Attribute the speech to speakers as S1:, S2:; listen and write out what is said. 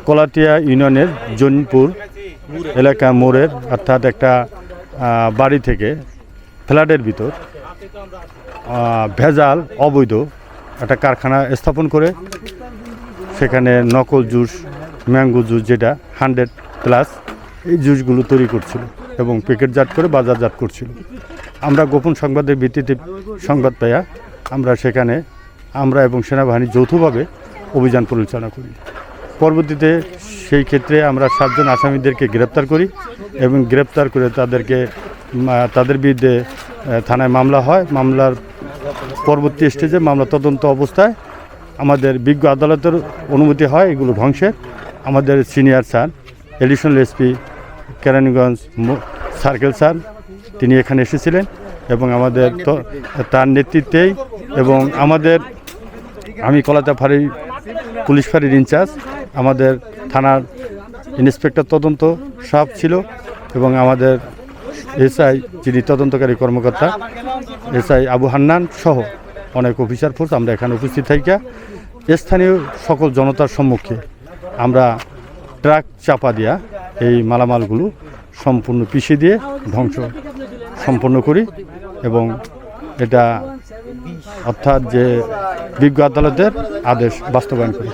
S1: কলাটিয়া ইউনিয়নের জৈনপুর এলাকা মোড়ের অর্থাৎ একটা বাড়ি থেকে ফ্ল্যাটের ভিতর ভেজাল অবৈধ একটা কারখানা স্থাপন করে সেখানে নকল জুস, ম্যাঙ্গো জুস যেটা 100+ এই জুসগুলো তৈরি করছিল এবং প্যাকেটজাত করে বাজারজাত করছিল। আমরা গোপন সংবাদের ভিত্তিতে সংবাদ পাইয়া আমরা এবং সেনাবাহিনী যৌথভাবে অভিযান পরিচালনা করি। পরবর্তীতে সেই ক্ষেত্রে আমরা 7 জন আসামিদেরকে গ্রেপ্তার করি এবং গ্রেপ্তার করে তাদের বিরুদ্ধে থানায় মামলা হয়। মামলার পরবর্তী স্টেজে মামলা তদন্ত অবস্থায় আমাদের বিজ্ঞ আদালতের অনুমতি হয় এগুলো ধ্বংসের। আমাদের senior sir additional SP Keraniganj circle sir তিনি এখানে এসেছিলেন এবং আমাদের তার নেতৃত্বেই এবং আমি কলাতা ফাঁড়ি পুলিশ ফাঁড়ির ইনচার্জ, আমাদের থানার ইন্সপেক্টর তদন্ত সাহেব ছিল এবং আমাদের এসআই যিনি তদন্তকারী কর্মকর্তা এসআই আবু হান্নান সহ অনেক অফিসার ফোর্স আমরা এখানে উপস্থিত থাকি। স্থানীয় সকল জনতার সম্মুখে আমরা ট্রাক চাপা দিয়া এই মালামালগুলো সম্পূর্ণ পিষে দিয়ে ধ্বংস সম্পন্ন করি এবং এটা অর্থাৎ যে বিজ্ঞ আদালতের আদেশ বাস্তবায়ন করি।